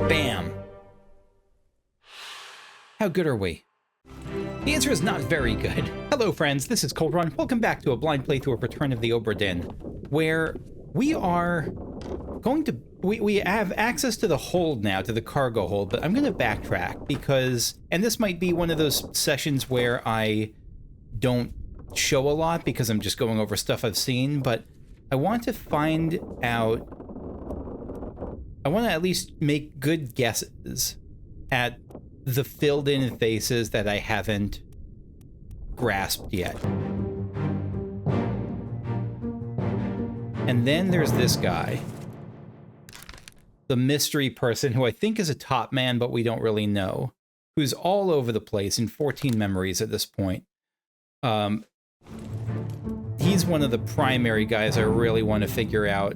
Bam. How good are we? The answer is not very good. Hello friends, this is Cold Run. Welcome back to a blind playthrough of Return of the Obra Dinn, where we are going to... We have access to the hold now, to the cargo hold, but I'm going to backtrack because... And this might be one of those sessions where I don't show a lot because I'm just going over stuff I've seen, but I want to find out... I want to at least make good guesses at the filled-in faces that I haven't grasped yet. And then there's this guy. The mystery person who I think is a top man, but we don't really know. Who's all over the place in 14 memories at this point. He's one of the primary guys I really want to figure out.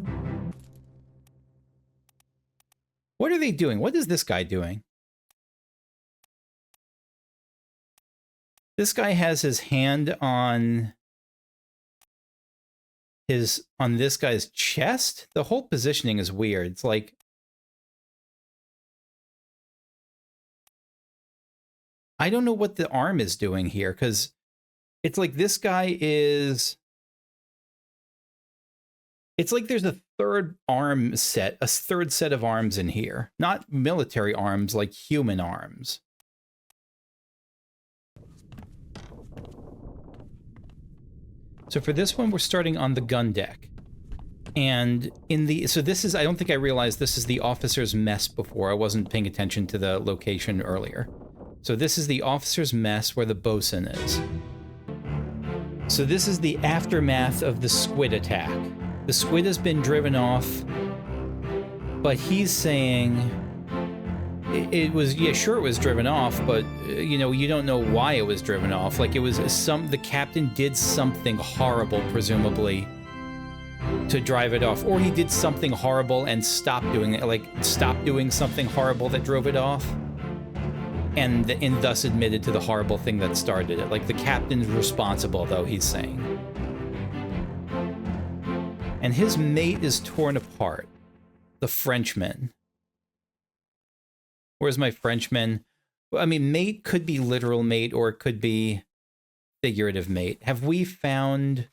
What are they doing? What is this guy doing? This guy has his hand on this guy's chest. The whole positioning is weird. It's like I don't know what the arm is doing here, because it's like this guy is... It's like there's a third set of arms in here. Not military arms, like human arms. So for this one, we're starting on the gun deck. And so this is, I don't think I realized this is the officer's mess before. I wasn't paying attention to the location earlier. So this is the officer's mess where the bosun is. So this is the aftermath of the squid attack. The squid has been driven off, but he's saying it was, yeah, sure it was driven off, but you know, you don't know why it was driven off. Like it was the captain did something horrible, presumably, to drive it off, or he did something horrible and stopped doing it, like stopped doing something horrible that drove it off, and thus admitted to the horrible thing that started it. Like the captain's responsible, though, he's saying. And his mate is torn apart. The Frenchman. Where's my Frenchman? Well, I mean, mate could be literal mate, or it could be figurative mate. Have we found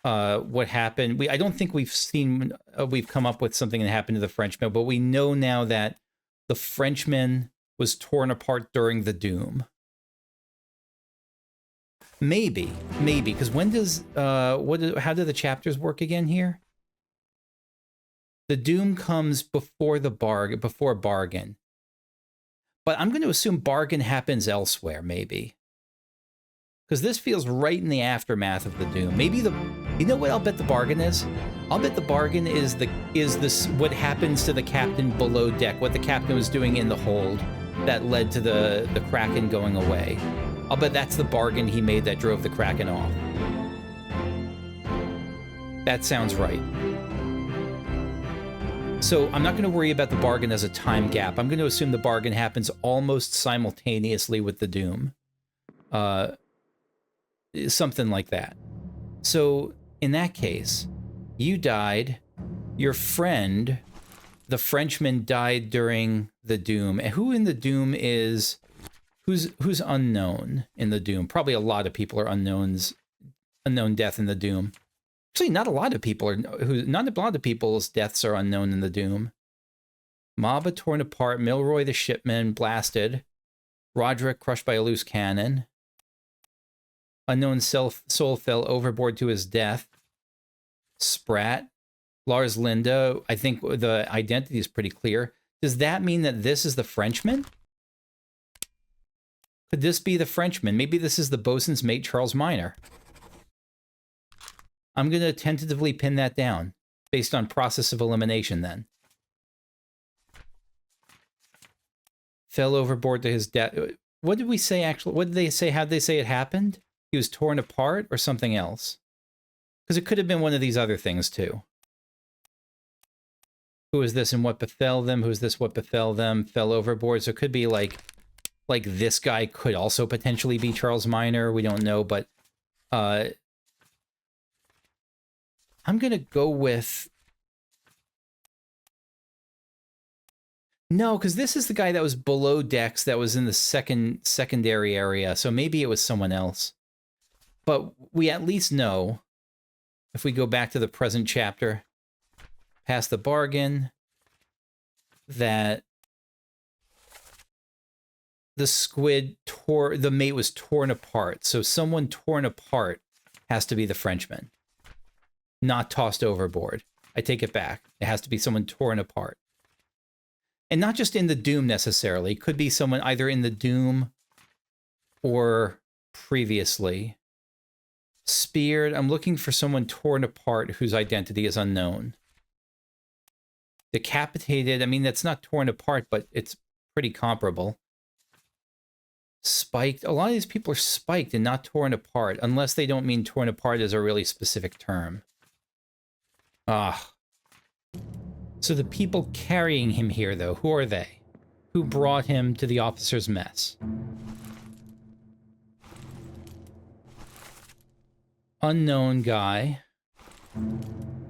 what happened? I don't think we've seen, we've come up with something that happened to the Frenchman, but we know now that the Frenchman was torn apart during the doom. Maybe, because when does, how do the chapters work again here? The doom comes before bargain. But I'm going to assume bargain happens elsewhere, maybe. Because this feels right in the aftermath of the doom. Maybe you know what I'll bet the bargain is? I'll bet the bargain is this what happens to the captain below deck, what the captain was doing in the hold that led to the Kraken going away. I'll bet that's the bargain he made that drove the Kraken off. That sounds right. So I'm not going to worry about the bargain as a time gap. I'm going to assume the bargain happens almost simultaneously with the doom. Something like that. So in that case, you died. Your friend, the Frenchman, died during the doom. And who in the doom is... Who's unknown in the doom? Probably a lot of people are unknown death in the doom. Actually, not a lot of people are not a lot of people's deaths are unknown in the doom. Maba torn apart, Milroy the shipman blasted, Roderick crushed by a loose cannon, unknown soul fell overboard to his death, Sprat, Lars Linda. I think the identity is pretty clear. Does that mean that this is the Frenchman? Could this be the Frenchman? Maybe this is the bosun's mate, Charles Minor. I'm going to tentatively pin that down, based on process of elimination then. Fell overboard to his death. What did we say actually? What did they say? How'd they say it happened? He was torn apart or something else? Because it could have been one of these other things too. Who is this and what befell them? Who's this, what befell them? Fell overboard. So it could be like this guy could also potentially be Charles Minor. We don't know, but I'm going to go with No, because this is the guy that was below decks that was in the secondary area, so maybe it was someone else. But we at least know, if we go back to the present chapter, past the bargain, that the mate was torn apart. So someone torn apart has to be the Frenchman, not tossed overboard. I take it back. It has to be someone torn apart. And not just in the Doom necessarily. It could be someone either in the Doom or previously. Speared. I'm looking for someone torn apart whose identity is unknown. Decapitated. I mean, that's not torn apart, but it's pretty comparable. Spiked. A lot of these people are spiked and not torn apart, unless they don't mean torn apart as a really specific term. Ah. So the people carrying him here, though, who are they? Who brought him to the officer's mess? Unknown guy.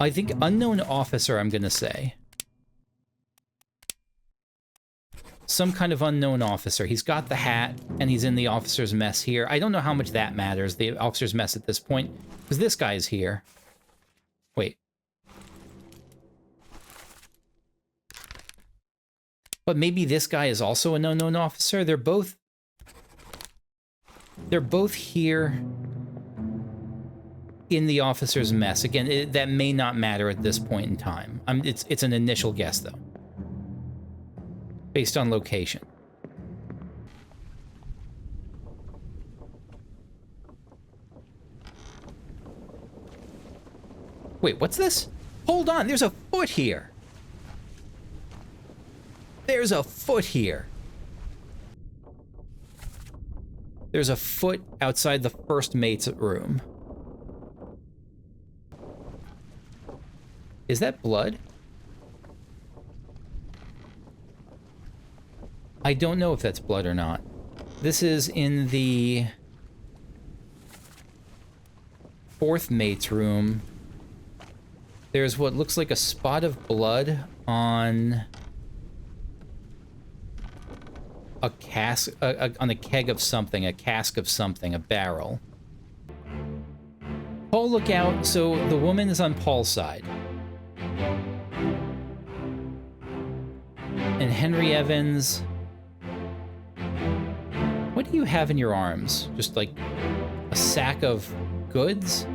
I think unknown officer, I'm gonna say. Some kind of unknown officer. He's got the hat, and he's in the officer's mess here. I don't know how much that matters, the officer's mess at this point, because this guy is here. Wait. But maybe this guy is also an unknown officer? They're both here in the officer's mess. Again, that may not matter at this point in time. It's an initial guess, though. Based on location. Wait, what's this? Hold on, there's a foot here. There's a foot here. There's a foot outside the first mate's room. Is that blood? I don't know if that's blood or not. This is in the fourth mate's room. There's what looks like a spot of blood on a cask, on a keg of something, a cask of something, a barrel. Paul, look out. So the woman is on Paul's side. And Henry Evans... What do you have in your arms? Just like a sack of goods?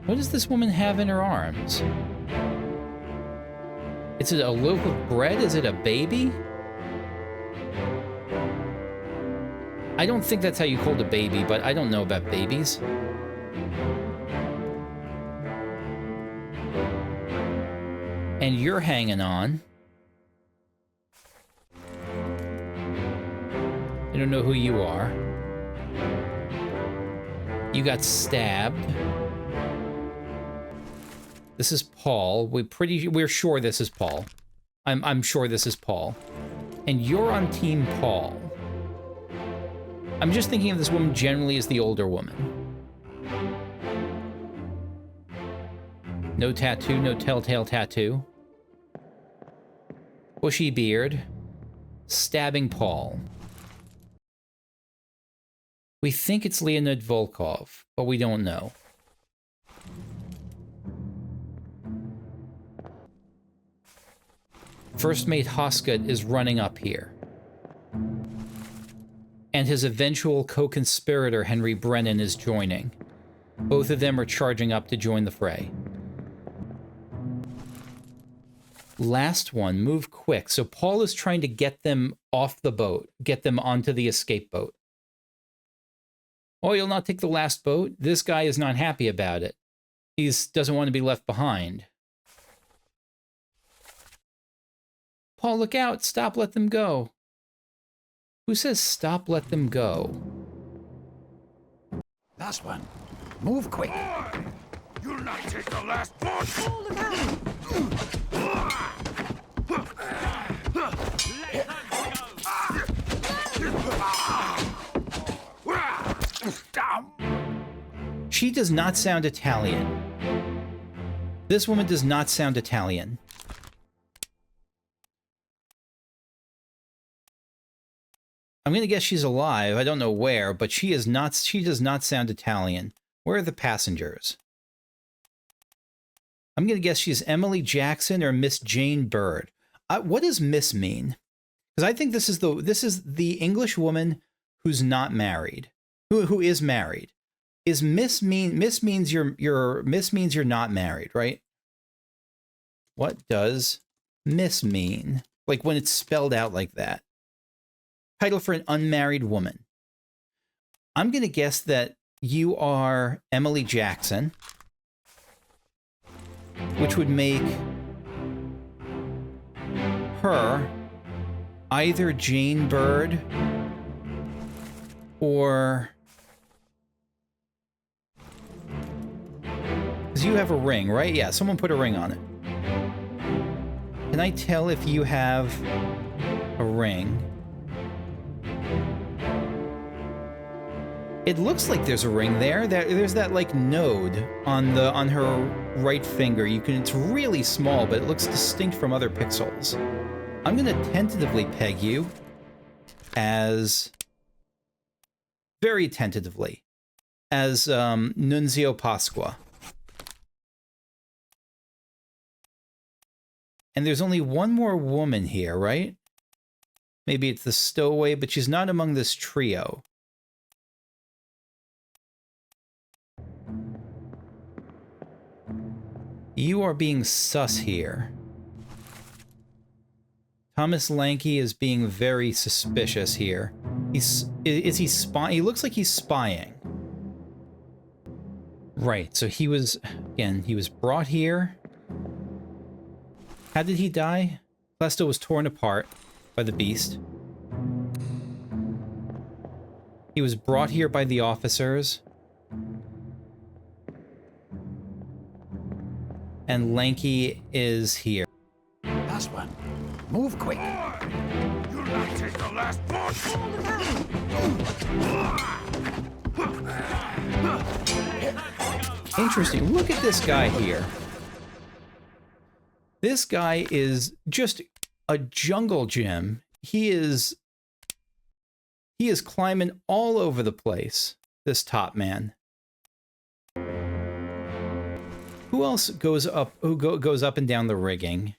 What does this woman have in her arms? Is it a loaf of bread? Is it a baby? I don't think that's how you hold a baby, but I don't know about babies. And you're hanging on. I don't know who you are. You got stabbed. This is Paul. We're sure this is Paul. I'm sure this is Paul. And you're on Team Paul. I'm just thinking of this woman generally as the older woman. No tattoo, no telltale tattoo. Bushy beard. Stabbing Paul. We think it's Leonid Volkov, but we don't know. First Mate Hoskett is running up here. And his eventual co-conspirator, Henry Brennan, is joining. Both of them are charging up to join the fray. Last one, move quick. So Paul is trying to get them off the boat, get them onto the escape boat. Oh, you'll not take the last boat? This guy is not happy about it. He doesn't want to be left behind. Paul, look out. Stop, let them go. Who says stop, let them go? Last one. Move quick. Boy, you'll not take the last boat. Oh, look out! She does not sound Italian. This woman does not sound Italian. I'm going to guess she's alive. I don't know where, but she does not sound Italian. Where are the passengers? I'm going to guess she's Emily Jackson or Miss Jane Bird. What does Miss mean? Because I think this is the English woman who's not married, who is married. Is Miss means you're not married, right? What does Miss mean? Like when it's spelled out like that. Title for an unmarried woman. I'm going to guess that you are Emily Jackson, which would make her either Jane Bird or... Because you have a ring, right? Yeah, someone put a ring on it. Can I tell if you have a ring? It looks like there's a ring there. There's that like node on her right finger. It's really small, but it looks distinct from other pixels. I'm gonna tentatively peg you as, very tentatively, as Nunzio Pasqua. And there's only one more woman here, right? Maybe it's the stowaway, but she's not among this trio. You are being sus here. Thomas Lanky is being very suspicious here. Is he spying? He looks like he's spying. Right, so he was brought here. How did he die? Clesto was torn apart by the beast. He was brought here by the officers. And Lanky is here. Last one. Move quick. You'll not take the last punch! Interesting. Look at this guy here. This guy is just a jungle gym. He is climbing all over the place, this top man. Who else goes up? Goes up and down the rigging?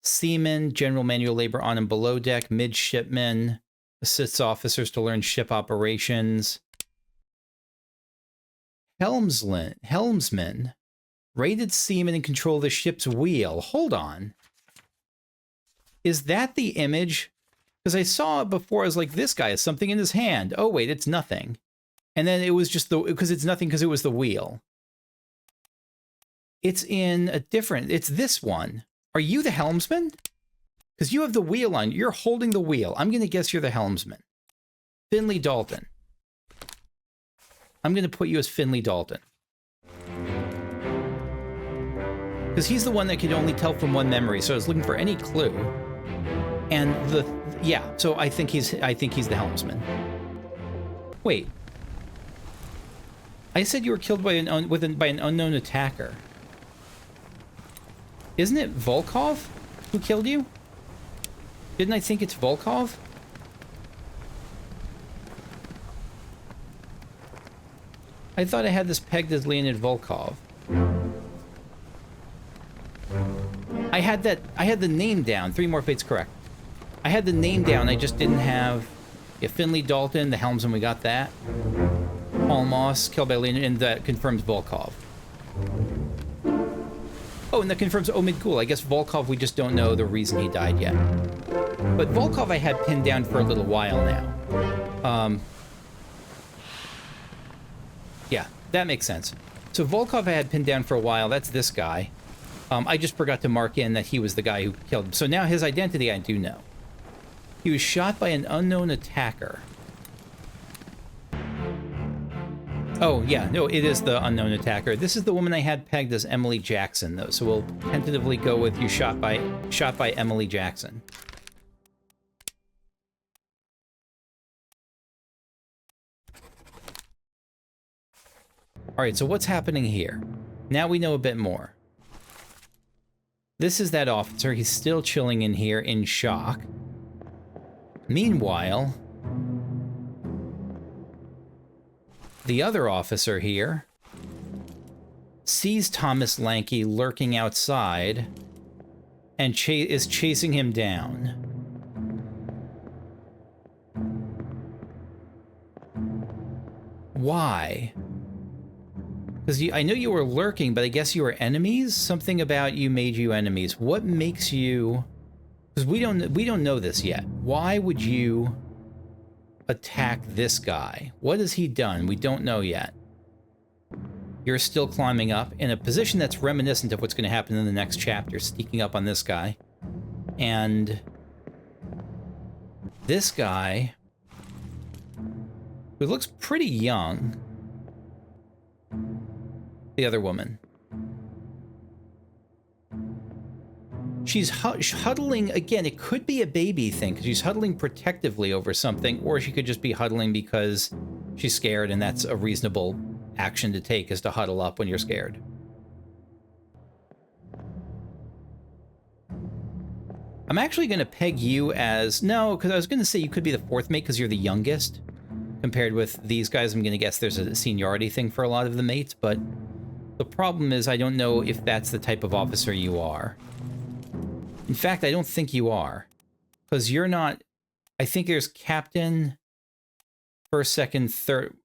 Seaman, general manual labor on and below deck, midshipmen, assists officers to learn ship operations. Helmsman, rated seaman in control of the ship's wheel. Hold on. Is that the image? Because I saw it before, I was like, this guy has something in his hand. Oh, wait, it's nothing. And then it was just because it's nothing because it was the wheel. It's in a different, it's this one. Are you the helmsman? Because you have the wheel on, you're holding the wheel. I'm going to guess you're the helmsman. Finley Dalton. I'm going to put you as Finley Dalton. Because he's the one that could only tell from one memory, so I was looking for any clue. And so I think he's the helmsman. Wait. I said you were killed by an unknown attacker. Isn't it Volkov who killed you? Didn't I think it's Volkov? I thought I had this pegged as Leonid Volkov. I had the name down. 3 more fates correct. I had the name down, I just didn't have... Yeah, Finley Dalton, the helmsman, we got that. Paul Moss, killed by Leonid, and that confirms Volkov. Oh, and that confirms Omid Ghul. I guess Volkov, we just don't know the reason he died yet. But Volkov I had pinned down for a little while now. Yeah, that makes sense. So Volkov I had pinned down for a while. That's this guy. I just forgot to mark in that he was the guy who killed him. So now his identity I do know. He was shot by an unknown attacker. Oh, yeah, no, it is the unknown attacker. This is the woman I had pegged as Emily Jackson, though, so we'll tentatively go with you shot by Emily Jackson. Alright, so what's happening here? Now we know a bit more. This is that officer. He's still chilling in here in shock. Meanwhile, the other officer here sees Thomas Lanky lurking outside and is chasing him down. Why? Because I know you were lurking, but I guess you were enemies? Something about you made you enemies. What makes you... Because we don't know this yet. Why would you attack this guy? What has he done? We don't know yet. You're still climbing up in a position that's reminiscent of what's going to happen in the next chapter, sneaking up on this guy. And this guy, who looks pretty young, the other woman, she's huddling, again, it could be a baby thing, because she's huddling protectively over something, or she could just be huddling because she's scared, and that's a reasonable action to take, is to huddle up when you're scared. I'm actually going to peg you as... No, because I was going to say you could be the fourth mate because you're the youngest. Compared with these guys, I'm going to guess there's a seniority thing for a lot of the mates, but the problem is I don't know if that's the type of officer you are. In fact, I don't think you are. Because you're not... I think there's captain, first, second, third,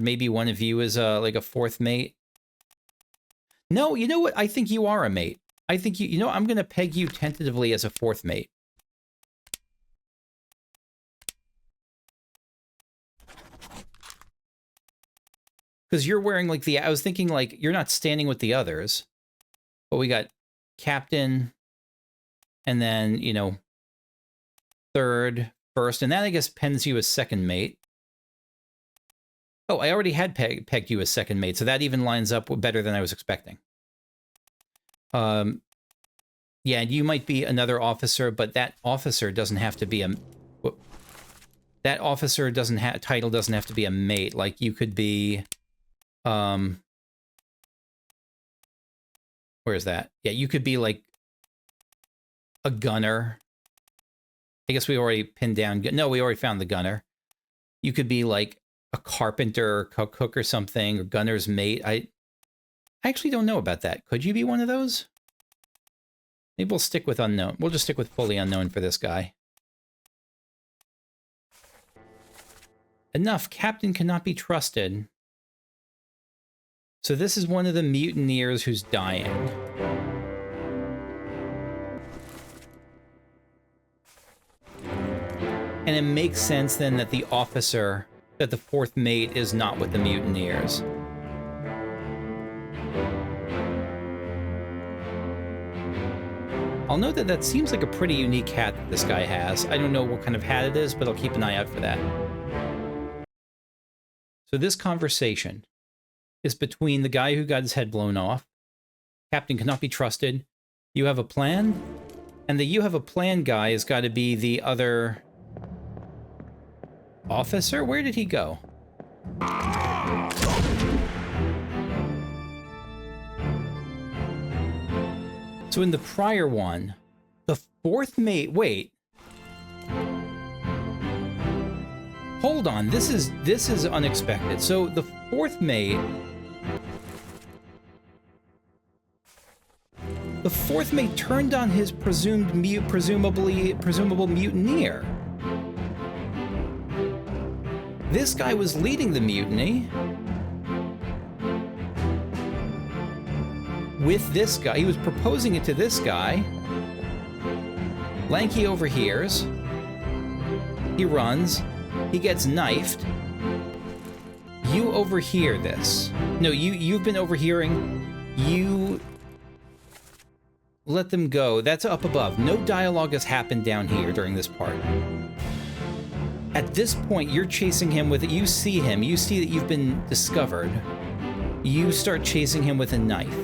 maybe one of you is like a fourth mate. No, you know what? I think you are a mate. I think you know, I'm going to peg you tentatively as a fourth mate. Because you're wearing like I was thinking like you're not standing with the others, but we got captain, and then, you know, third, first, and that I guess pens you as second mate. Oh, I already had pegged you as second mate, so that even lines up better than I was expecting. Yeah, you might be another officer, but that officer doesn't have to be a... That officer doesn't have... Title doesn't have to be a mate. Like, you could be... Where is that? Yeah, you could be, like, a gunner. I guess we already pinned down... No, we already found the gunner. You could be, like, a carpenter or cook or something, or gunner's mate. I actually don't know about that. Could you be one of those? Maybe we'll stick with unknown. We'll just stick with fully unknown for this guy. Enough. Captain cannot be trusted. So this is one of the mutineers who's dying. And it makes sense then that the officer, that the fourth mate is not with the mutineers. I'll note that that seems like a pretty unique hat that this guy has. I don't know what kind of hat it is, but I'll keep an eye out for that. So this conversation is between the guy who got his head blown off. Captain cannot be trusted. You have a plan? And the you have a plan guy has got to be the other officer? Where did he go? So in the prior one, the fourth mate... Wait. Hold on. This is unexpected. So the fourth mate... The fourth mate turned on his presumable mutineer. This guy was leading the mutiny with this guy. He was proposing it to this guy. Lanky overhears. He runs. He gets knifed. You overhear this. No, you've been overhearing. You let them go. That's up above. No dialogue has happened down here during this part. At this point, you're chasing him with it. You see him. You see that you've been discovered. You start chasing him with a knife.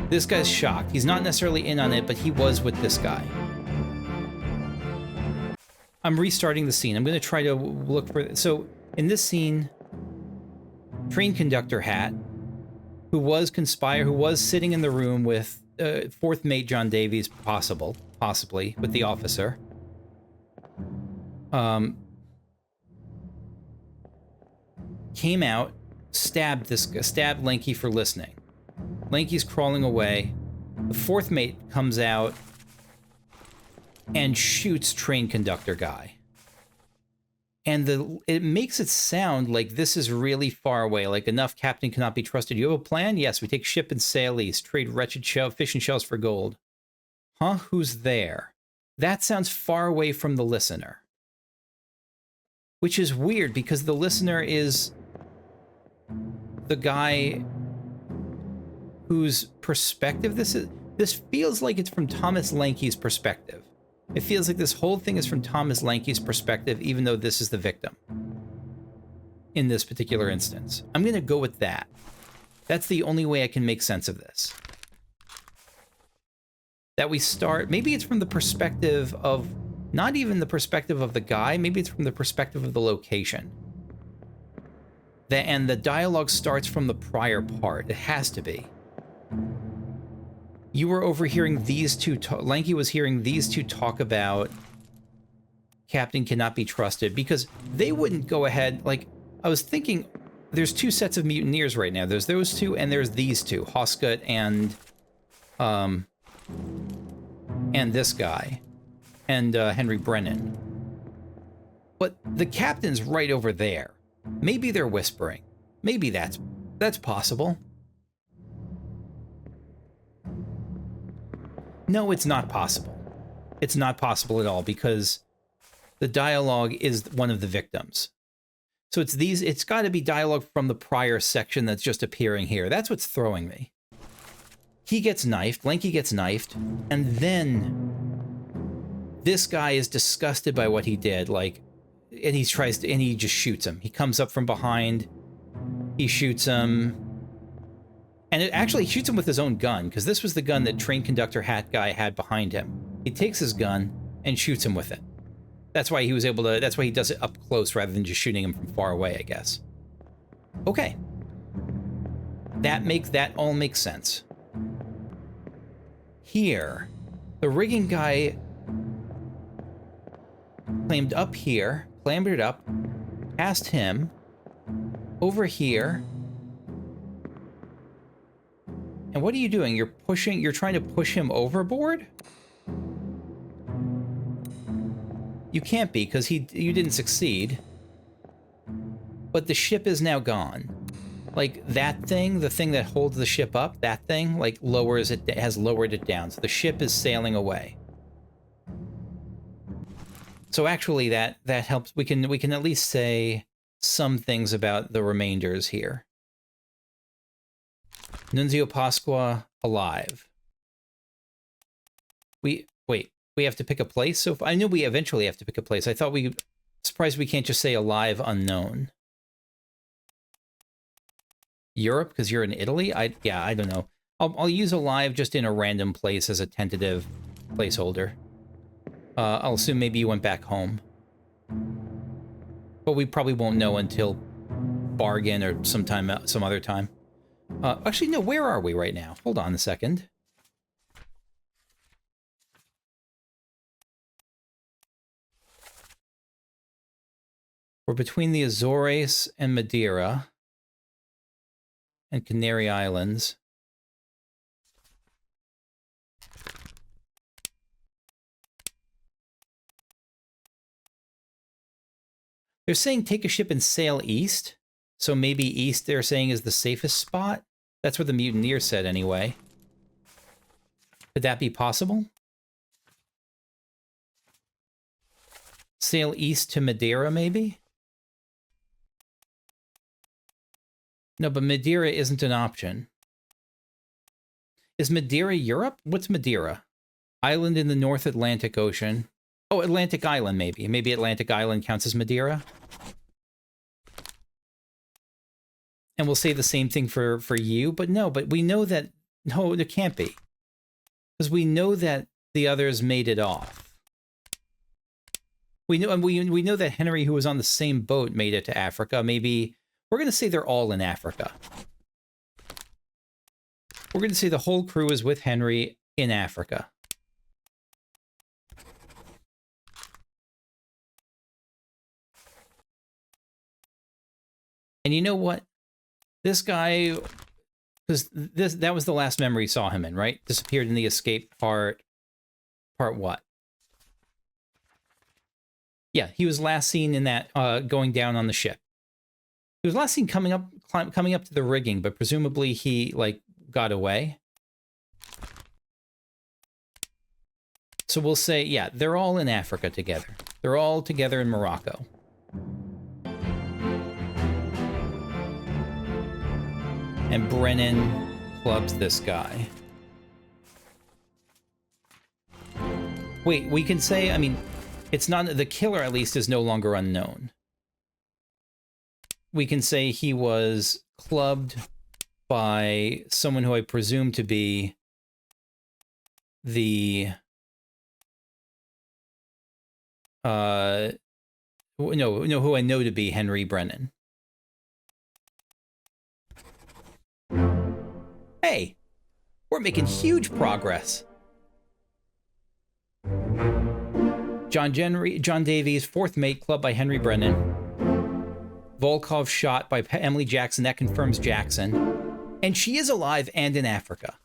This guy's shocked. He's not necessarily in on it, but he was with this guy. I'm restarting the scene. I'm going to try to look for... So, in this scene, train conductor hat, who was sitting in the room with fourth mate John Davies, possibly with the officer. Came out, stabbed Lanky for listening. Lanky's crawling away. The fourth mate comes out and shoots train conductor guy. And it makes it sound like this is really far away, like enough captain cannot be trusted. You have a plan? Yes, we take ship and sail east, trade wretched fish and shells for gold. Huh? Who's there? That sounds far away from the listener. Which is weird, because the listener is the guy whose perspective this is. This feels like it's from Thomas Lanky's perspective. It feels like this whole thing is from Thomas Lanky's perspective, even though this is the victim in this particular instance. I'm going to go with that. That's the only way I can make sense of this. That we start, maybe it's from the perspective of, not even the perspective of the guy, maybe it's from the perspective of the location. And the dialogue starts from the prior part. It has to be. You were overhearing these two, Lanky was hearing these two talk about Captain cannot be trusted, because they wouldn't go ahead, like, I was thinking, there's two sets of mutineers right now. There's those two, and there's these two, Hoscut and this guy, and Henry Brennan. But the captain's right over there. Maybe they're whispering. Maybe that's possible. No, it's not possible. It's not possible at all, because the dialogue is one of the victims. So it's got to be dialogue from the prior section that's just appearing here. That's what's throwing me. He gets knifed, Lanky gets knifed, and then this guy is disgusted by what he did, like, and he just shoots him. He comes up from behind, he shoots him. And it actually shoots him with his own gun, because this was the gun that train conductor hat guy had behind him. He takes his gun and shoots him with it. That's why he was able to, that's why he does it up close rather than just shooting him from far away, I guess. Okay. That all makes sense. Here, the rigging guy clambered up, past him, over here. And what are you doing? You're trying to push him overboard? You can't be, because you didn't succeed. But the ship is now gone. Like, that thing, the thing that holds the ship up, that thing, like, has lowered it down. So the ship is sailing away. So actually, that helps. We can at least say some things about the remainders here. Nunzio Pasqua alive. We have to pick a place. So I knew we eventually have to pick a place. I thought surprised we can't just say alive unknown. Europe, because you're in Italy? I don't know. I'll use alive just in a random place as a tentative placeholder. I'll assume maybe you went back home. But we probably won't know until bargain or some other time. Actually, no, where are we right now? Hold on a second. We're between the Azores and Madeira and Canary Islands. They're saying take a ship and sail east. So maybe east, they're saying, is the safest spot? That's what the mutineer said anyway. Could that be possible? Sail east to Madeira, maybe? No, but Madeira isn't an option. Is Madeira Europe? What's Madeira? Island in the North Atlantic Ocean. Oh, Atlantic Island, maybe. Maybe Atlantic Island counts as Madeira? And we'll say the same thing for you, but no, but we know that, no, there can't be. Because we know that the others made it off. We know that Henry, who was on the same boat, made it to Africa. Maybe We're going to say they're all in Africa. We're going to say the whole crew is with Henry in Africa. And you know what? This guy, because that was the last memory saw him in, right? Disappeared in the escape part. Part what? Yeah, he was last seen in that going down on the ship. He was last seen coming up to the rigging, but presumably he like got away. So we'll say, yeah, they're all in Africa together. They're all together in Morocco. And Brennan clubs this guy. Wait, we can say, I mean, it's not, the killer at least is no longer unknown. We can say he was clubbed by someone who I presume to be the, who I know to be Henry Brennan. Hey, we're making huge progress. John Davies, fourth mate, clubbed by Henry Brennan. Volkov shot by Emily Jackson. That confirms Jackson. And she is alive and in Africa.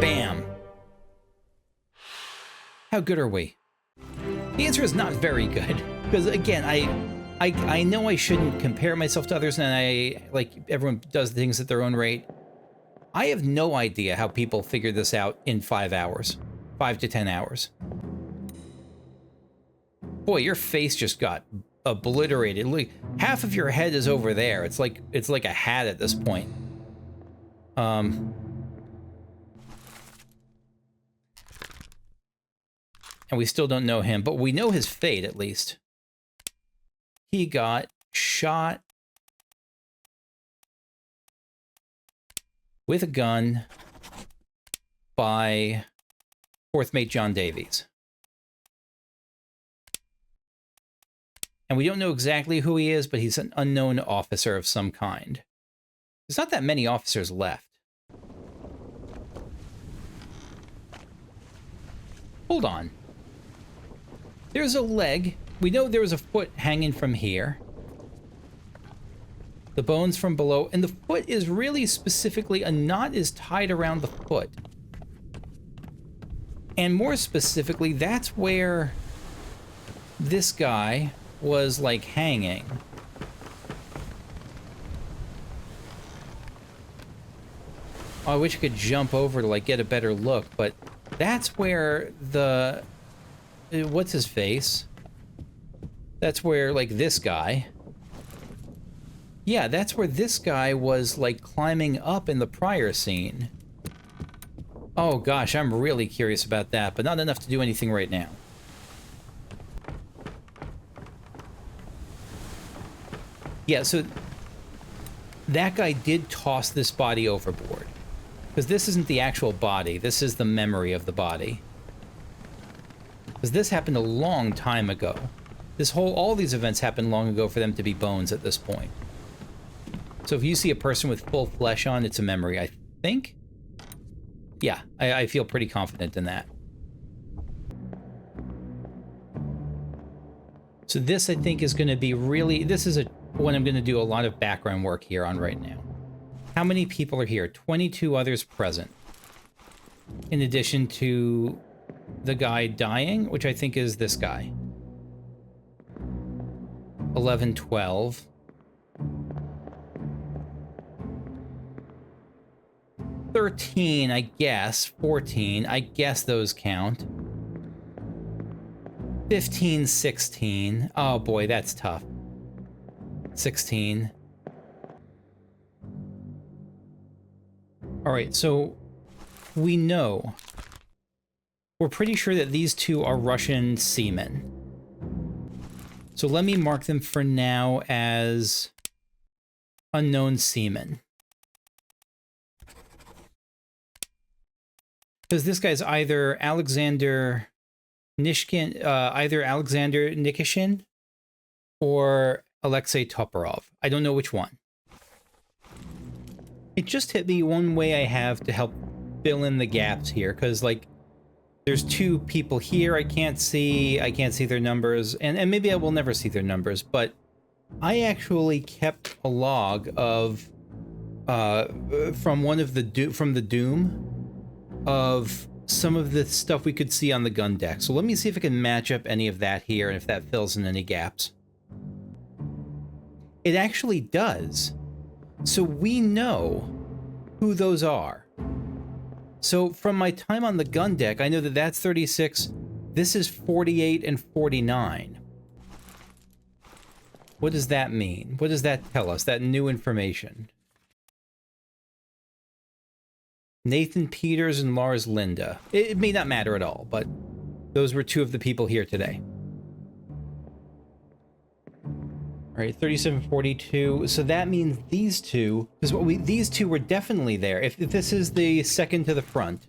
Bam. How good are we? The answer is not very good. Because again, I know I shouldn't compare myself to others, and everyone does things at their own rate. I have no idea how people figured this out in 5 hours. 5 to 10 hours. Boy, your face just got obliterated. Look, half of your head is over there. It's like a hat at this point. And we still don't know him, but we know his fate at least. He got shot with a gun by fourth mate John Davies. And we don't know exactly who he is, but he's an unknown officer of some kind. There's not that many officers left. Hold on. There's a leg. We know there was a foot hanging from here. The bones from below. And the foot is really specifically, a knot is tied around the foot. And more specifically, that's where this guy was, like, hanging. Oh, I wish I could jump over to, like, get a better look, but that's where the... what's his face? That's where, like, this guy... Yeah, that's where this guy was, like, climbing up in the prior scene. Oh, gosh, I'm really curious about that, but not enough to do anything right now. Yeah, so that guy did toss this body overboard. Because this isn't the actual body, this is the memory of the body. Because this happened a long time ago. All these events happened long ago for them to be bones at this point. So if you see a person with full flesh on, it's a memory, I think? Yeah, I feel pretty confident in that. So this, I think, is going to be really... This is what I'm going to do a lot of background work here on right now. How many people are here? 22 others present. In addition to the guy dying, which I think is this guy. 11, 12. 13, I guess. 14, I guess those count. 15, 16. Oh boy, that's tough. 16. All right, so we know. We're pretty sure that these two are Russian seamen. So let me mark them for now as unknown seamen. Because this guy's either Alexander Nishkin, either Alexander Nikishin or Alexei Toporov. I don't know which one. It just hit me one way I have to help fill in the gaps here, because, like, there's two people here I can't see their numbers, and maybe I will never see their numbers, but I actually kept a log of, from one of the Doom, of some of the stuff we could see on the gun deck. So let me see if I can match up any of that here, and if that fills in any gaps. It actually does. So we know who those are. So from my time on the gun deck, I know that that's 36. This is 48 and 49. What does that mean? What does that tell us? That new information. Nathan Peters and Lars Linda. It may not matter at all, but those were two of the people here today. All right, 3742. So that means these two, because these two were definitely there. If this is the second to the front,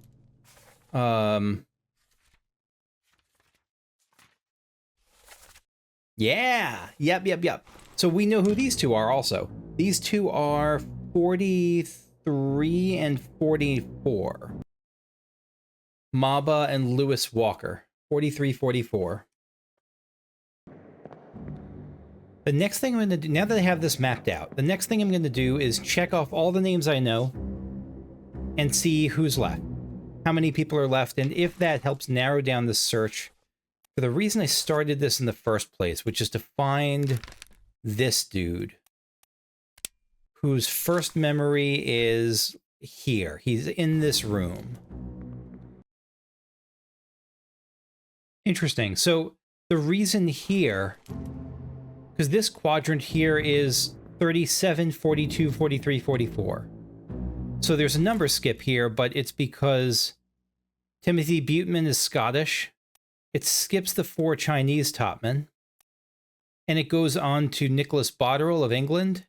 yeah, yep. So we know who these two are also. These two are 43 and 44. Maba and Lewis Walker, 43, 44. The next thing I'm going to do, now that I have this mapped out, the next thing I'm going to do is check off all the names I know and see who's left. How many people are left, and if that helps narrow down the search for the reason I started this in the first place, which is to find this dude, whose first memory is here. He's in this room. Interesting. So the reason here, because this quadrant here is 37, 42, 43, 44. So there's a number skip here, but it's because Timothy Buteman is Scottish. It skips the 4 Chinese topmen. And it goes on to Nicholas Botterill of England,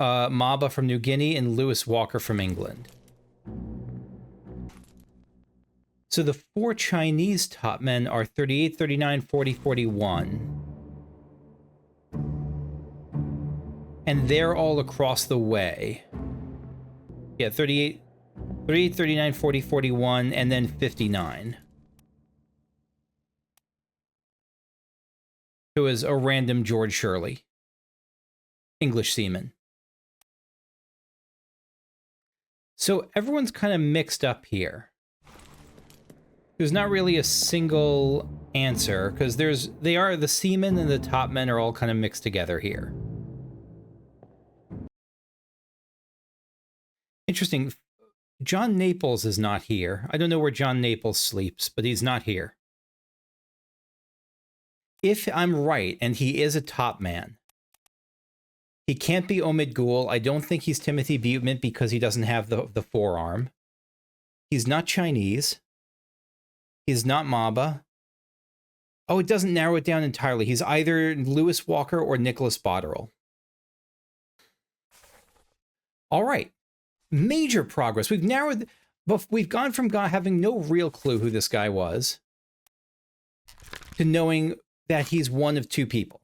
Maba from New Guinea, and Lewis Walker from England. So the 4 Chinese topmen are 38, 39, 40, 41. And they're all across the way. Yeah, 38, 39, 40, 41, and then 59. Who is a random George Shirley. English seaman. So everyone's kind of mixed up here. There's not really a single answer, because the seamen and the top men are all kind of mixed together here. Interesting. John Naples is not here. I don't know where John Naples sleeps, but he's not here. If I'm right, and he is a top man, he can't be Omid Ghul. I don't think he's Timothy Buteman because he doesn't have the forearm. He's not Chinese. He's not Maba. Oh, it doesn't narrow it down entirely. He's either Lewis Walker or Nicholas Botterill. All right. Major progress. We've narrowed, but we've gone from having no real clue who this guy was to knowing that he's one of 2 people.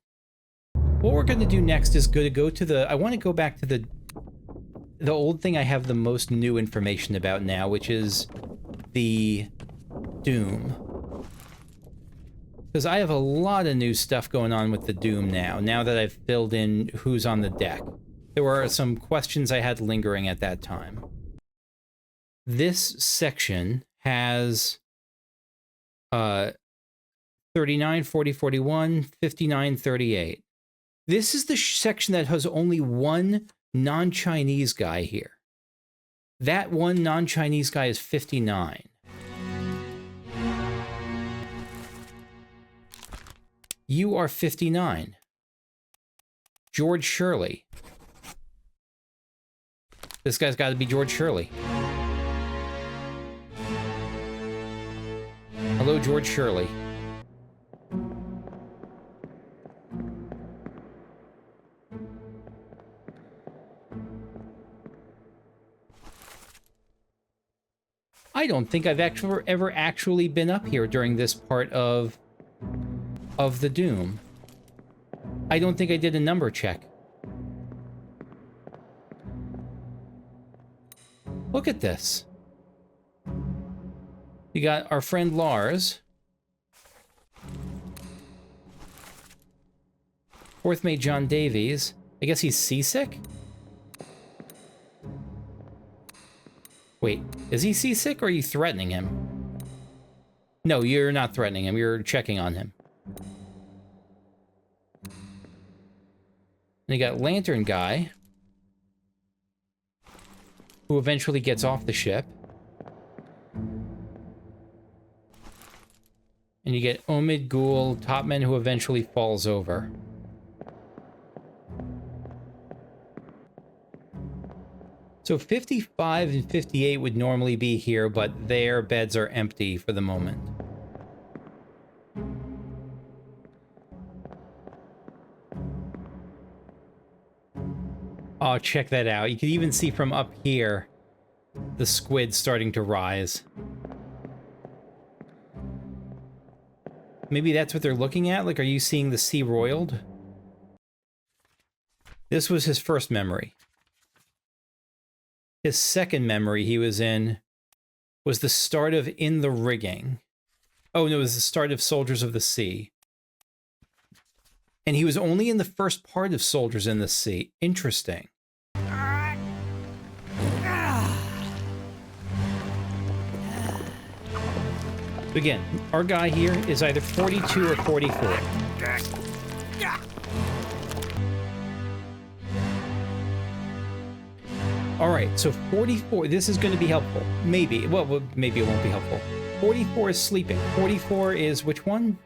What we're going to do next is go to the, I want to go back to the old thing I have the most new information about now, which is the Doom. Because I have a lot of new stuff going on with the Doom now that I've filled in who's on the deck. There were some questions I had lingering at that time. This section has 39, 40, 41, 59, 38. This is the section that has only one non-Chinese guy here. That one non-Chinese guy is 59. You are 59. George Shirley. This guy's got to be George Shirley. Hello, George Shirley. I don't think I've ever actually been up here during this part of the Doom. I don't think I did a number check. Look at this. We got our friend Lars. Fourth mate John Davies. I guess he's seasick? Wait, is he seasick or are you threatening him? No, you're not threatening him. You're checking on him. And you got Lantern Guy, who eventually gets off the ship. And you get Omid Ghoul, Topman, who eventually falls over. So 55 and 58 would normally be here, but their beds are empty for the moment. Oh, check that out. You can even see from up here the squid starting to rise. Maybe that's what they're looking at? Like, are you seeing the sea roiled? This was his first memory. His second memory he was in was the start of In the Rigging. Oh, no, it was the start of Soldiers of the Sea. And he was only in the first part of Soldiers in the Sea. Interesting. Again, our guy here is either 42 or 44. All right, so 44, this is going to be helpful. Maybe, well, maybe it won't be helpful. 44 is sleeping. 44 is which one?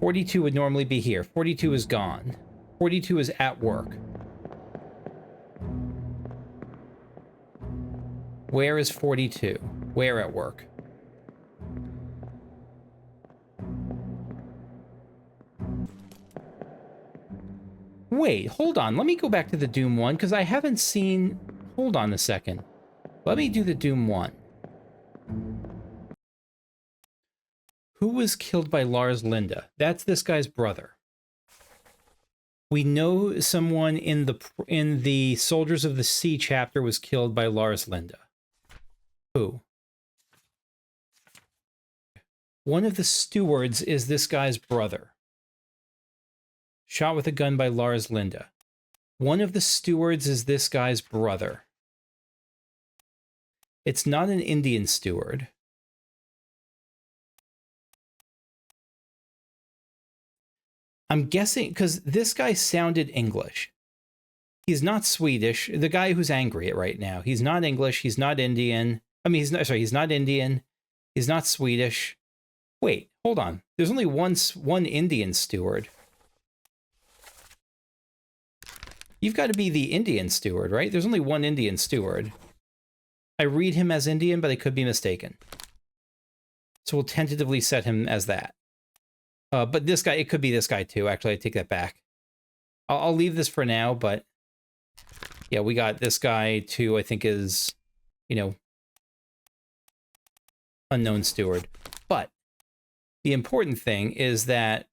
42 would normally be here. 42 is gone. 42 is at work. Where is 42? Where at work? Wait, hold on. Let me go back to the Doom 1, because I haven't seen... Hold on a second. Let me do the Doom 1. Who was killed by Lars Linda? That's this guy's brother. We know someone in the Soldiers of the Sea chapter was killed by Lars Linda. Who? One of the stewards is this guy's brother. Shot with a gun by Lars Linda. One of the stewards is this guy's brother. It's not an Indian steward. I'm guessing, because this guy sounded English. He's not Swedish. The guy who's angry right now. He's not English. He's not Indian. I mean, he's not Indian. He's not Swedish. Wait, hold on. There's only one Indian steward. You've got to be the Indian steward, right? There's only one Indian steward. I read him as Indian, but I could be mistaken. So we'll tentatively set him as that. But this guy, it could be this guy too. Actually, I take that back. I'll leave this for now, but yeah, we got this guy too, I think is, you know, unknown steward. But the important thing is that,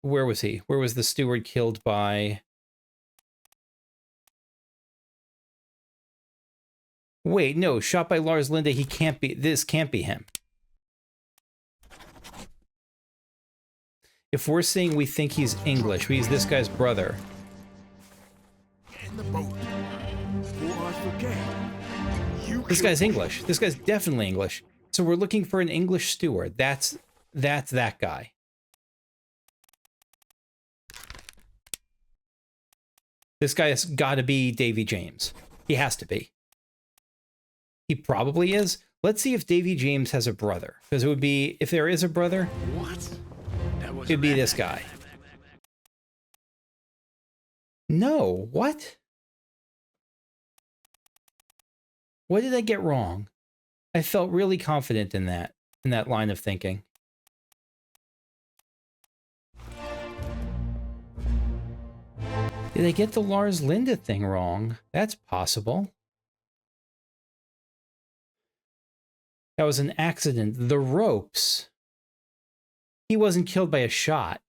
where was he? Where was the steward killed by... Wait, no, shot by Lars Linda, he can't be, this can't be him. If we're saying we think he's English, he's this guy's brother. In the boat. Before I forget. This guy's English. This guy's definitely English. So we're looking for an English steward. That's that guy. This guy has got to be Davy James. He has to be. He probably is. Let's see if Davy James has a brother. Because it would be, if there is a brother, What? it'd be this guy. No, what? What did I get wrong? I felt really confident in that line of thinking. Did I get the Lars Linda thing wrong? That's possible. That was an accident. The ropes. He wasn't killed by a shot.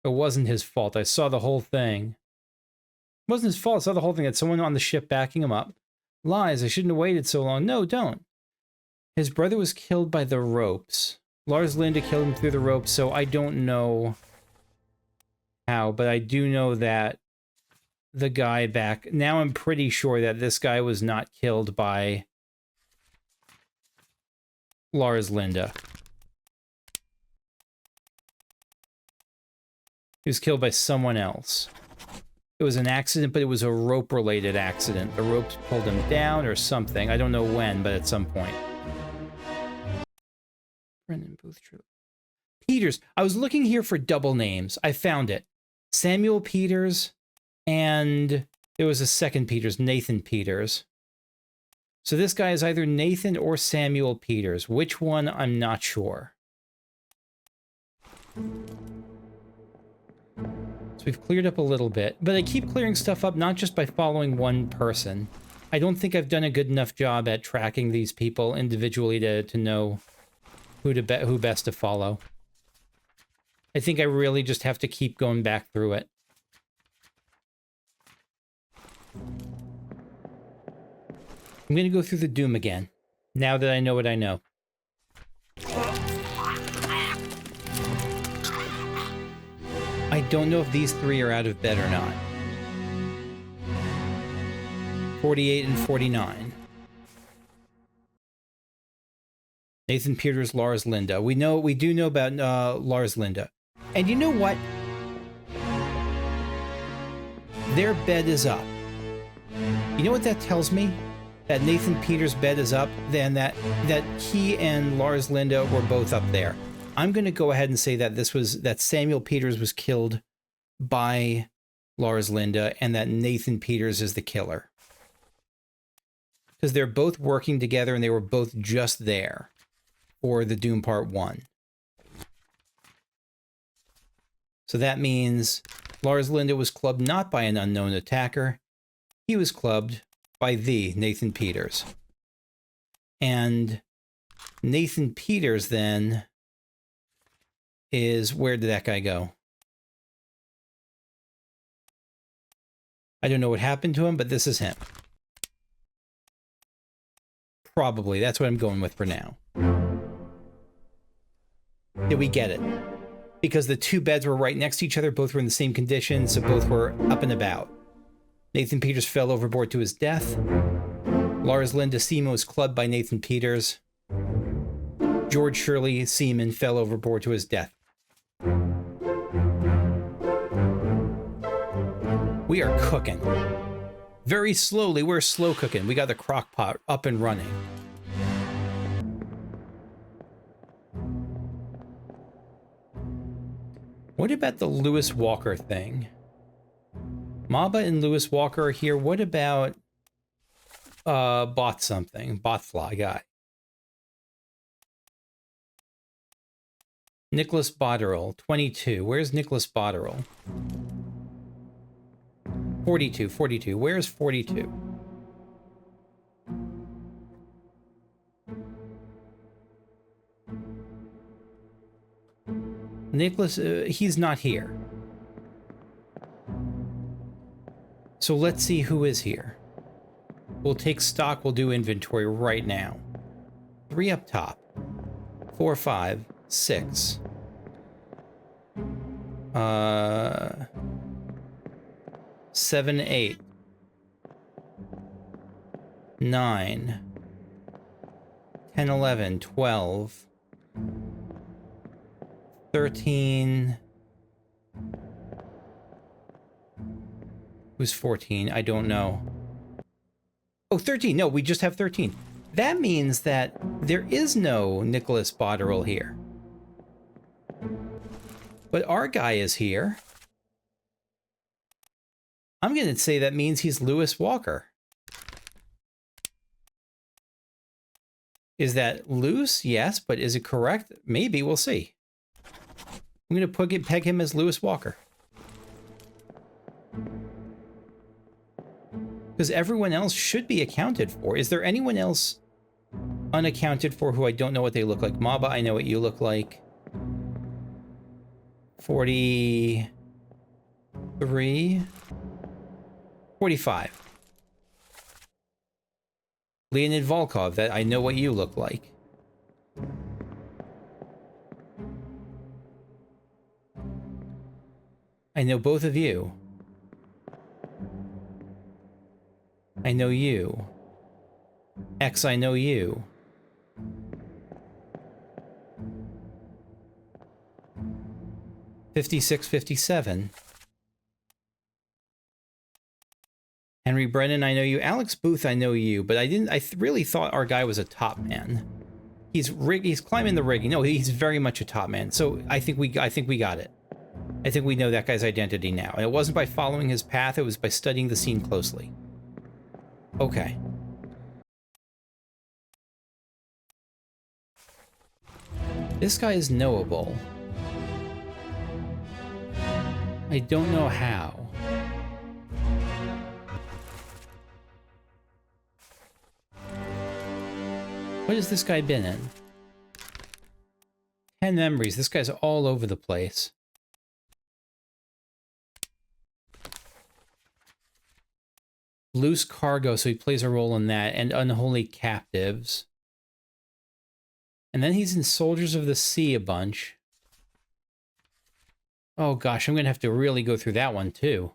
It wasn't his fault. I saw the whole thing. It wasn't his fault. I saw the whole thing. Had someone on the ship backing him up. Lies. I shouldn't have waited so long. No, don't. His brother was killed by the ropes. Lars Linda killed him through the ropes, so I don't know how, but I do know that the guy back... Now I'm pretty sure that this guy was not killed by Lars Linda. He was killed by someone else. It was an accident, but it was a rope-related accident. The ropes pulled him down or something. I don't know when, but at some point. Brendan Booth, true. Peters. I was looking here for double names. I found it. Samuel Peters, and there was a second Peters, Nathan Peters. So this guy is either Nathan or Samuel Peters. Which one, I'm not sure. So we've cleared up a little bit, but I keep clearing stuff up not just by following one person. I don't think I've done a good enough job at tracking these people individually to know who best to follow. I think I really just have to keep going back through it. I'm going to go through the Doom again, now that I know what I know. I don't know if these three are out of bed or not. 48 and 49. Nathan Peters, Lars Linda. We do know about Lars Linda. And you know what? Their bed is up. You know what that tells me? That Nathan Peters' bed is up, then that he and Lars Linda were both up there. I'm going to go ahead and say that Samuel Peters was killed by Lars Linda and that Nathan Peters is the killer. Because they're both working together and they were both just there for the Doom Part 1. So that means Lars Linda was clubbed not by an unknown attacker. He was clubbed by the Nathan Peters. And Nathan Peters then is... Where did that guy go? I don't know what happened to him, but this is him. Probably. That's what I'm going with for now. Did we get it? Because the two beds were right next to each other, both were in the same condition, so both were up and about. Nathan Peters fell overboard to his death. Lars Linda Seaman was clubbed by Nathan Peters. George Shirley Seaman fell overboard to his death. We are cooking. Very slowly, we're slow cooking. We got the crock pot up and running. What about the Lewis Walker thing? Maba and Lewis Walker are here. What about Botfly guy? Nicholas Botterill, 22. Where's Nicholas Botterill? 42. Where's 42? Nicholas, he's not here. So let's see who is here. We'll take stock, we'll do inventory right now. 3 up top. 4, 5, 6. 7, 8. 9. 10, 11, 12. 13. Who's 14? I don't know. Oh, 13. No, we just have 13. That means that there is no Nicholas Botterill here. But our guy is here. I'm going to say that means he's Lewis Walker. Is that loose? Yes, but is it correct? Maybe. We'll see. I'm going to peg him as Lewis Walker. Because everyone else should be accounted for. Is there anyone else unaccounted for who I don't know what they look like? Maba, I know what you look like. 43... 45. Leonid Volkov, that I know what you look like. I know both of you. I know you. X, I know you. $56, $57. Henry Brennan, I know you. Alex Booth, I know you. But I didn't. Really thought our guy was a top man. He's climbing the rigging. No, he's very much a top man. So I think we got it. I think we know that guy's identity now. And it wasn't by following his path. It was by studying the scene closely. Okay. This guy is knowable. I don't know how. What has this guy been in? 10 memories. This guy's all over the place. Loose cargo, so he plays a role in that, and unholy captives. And then he's in Soldiers of the Sea a bunch. Oh gosh, I'm gonna have to really go through that one too.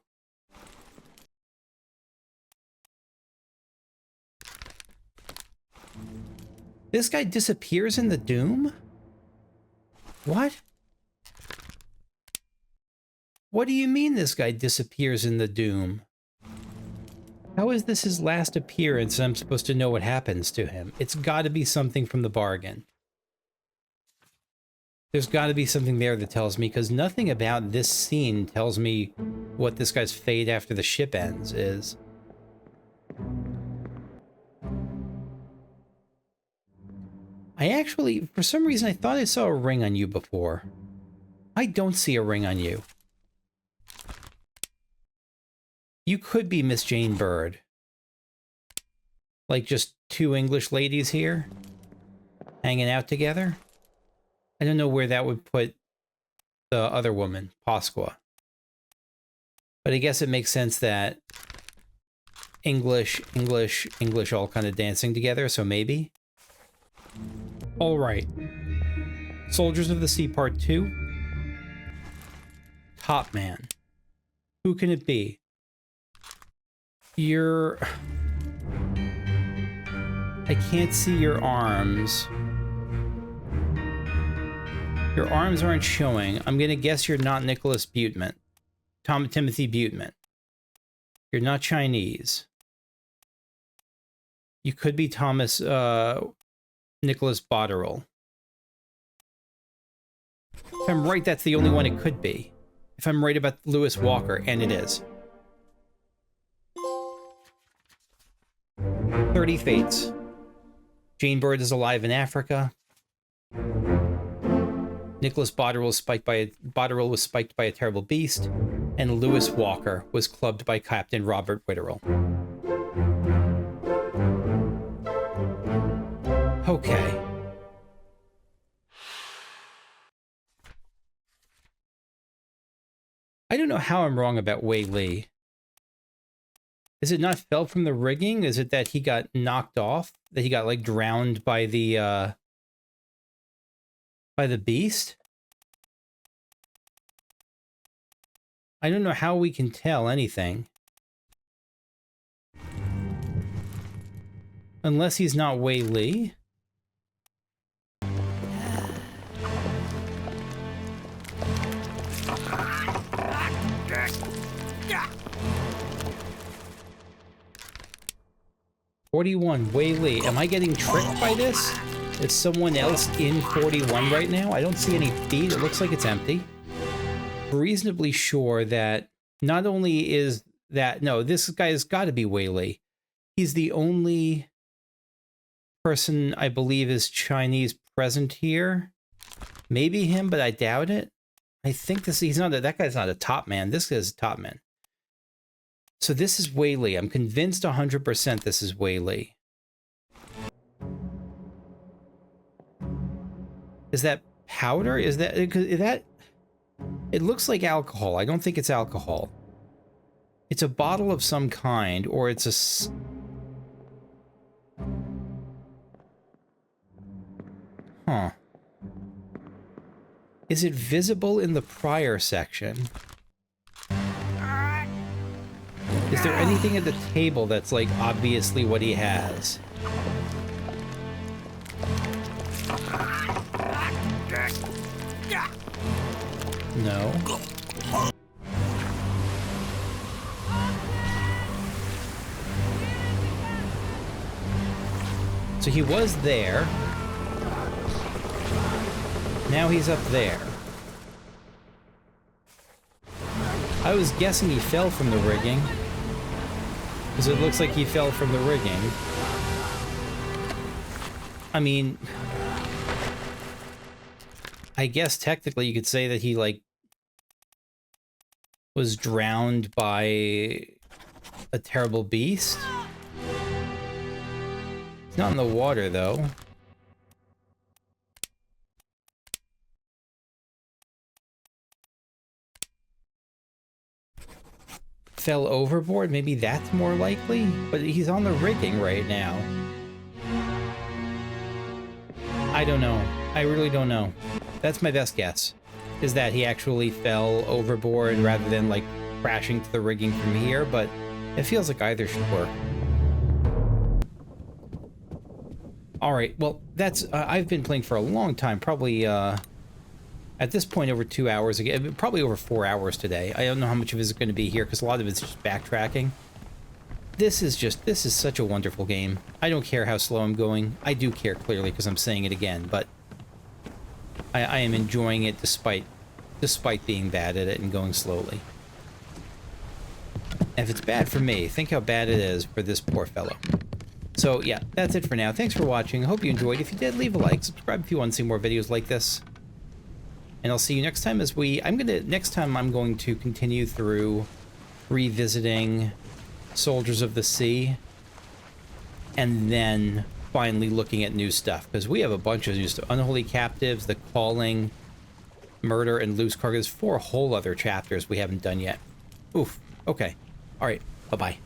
This guy disappears in the Doom? What? What do you mean this guy disappears in the Doom? How is this his last appearance and I'm supposed to know what happens to him? It's got to be something from the bargain. There's got to be something there that tells me, because nothing about this scene tells me what this guy's fate after the ship ends is. I actually, for some reason, I thought I saw a ring on you before. I don't see a ring on you. You could be Miss Jane Bird. Like just two English ladies here, hanging out together. I don't know where that would put the other woman, Pasqua. But I guess it makes sense that English all kind of dancing together, so maybe. All right. Soldiers of the Sea Part 2. Top Man. Who can it be? I can't see your arms. Your arms aren't showing. I'm gonna guess you're not Nicholas Buteman. Timothy Buteman. You're not Chinese. You could be Nicholas Botterill. If I'm right, that's the only one it could be. If I'm right about Lewis Walker, and it is. 30 Fates. Jane Bird is alive in Africa. Nicholas Botterill was spiked by a terrible beast, and Lewis Walker was clubbed by Captain Robert Witterell. Okay. I don't know how I'm wrong about Wei Li. Is it not fell from the rigging? Is it that he got knocked off? That he got, like, drowned by the beast? I don't know how we can tell anything. Unless he's not Wei Li. '41, Wei Li. Am I getting tricked by this? Is someone else in 41 right now? I don't see any feet. It looks like it's empty. Reasonably sure that not only is that... No, this guy's got to be Wei Li. He's the only person I believe is Chinese present here. Maybe him, but I doubt it. I think that guy's not a top man. This guy's a top man. So this is Whaley. I'm convinced 100% this is Whaley. Is that powder? Is that... It looks like alcohol. I don't think it's alcohol. It's a bottle of some kind, or it's a... Huh. Is it visible in the prior section? Is there anything at the table that's, like, obviously what he has? No. So he was there. Now he's up there. I was guessing he fell from the rigging, because it looks like he fell from the rigging. I mean, I guess technically you could say that he, like, was drowned by a terrible beast. It's not in the water, though. Fell overboard? Maybe that's more likely? But he's on the rigging right now. I don't know. I really don't know. That's my best guess. Is that he actually fell overboard rather than, like, crashing to the rigging from here, but it feels like either should work. Alright, well, that's... I've been playing for a long time, probably, at this point over 2 hours again, probably over 4 hours today. I don't know how much of it is going to be here, because a lot of it's just backtracking. This is such a wonderful game. I don't care how slow I'm going. I do care, clearly, because I'm saying it again, but I am enjoying it despite being bad at it and going slowly. And if it's bad for me, think how bad it is for this poor fellow. So yeah, that's it for now. Thanks for watching. I hope you enjoyed. If you did, leave a like, subscribe if you want to see more videos like this. And I'll see you next time as next time I'm going to continue through revisiting Soldiers of the Sea, and then finally looking at new stuff, because we have a bunch of new stuff. Unholy Captives, The Calling, Murder, and Loose Cargo. There's 4 whole other chapters we haven't done yet. Oof. Okay. All right. Bye-bye.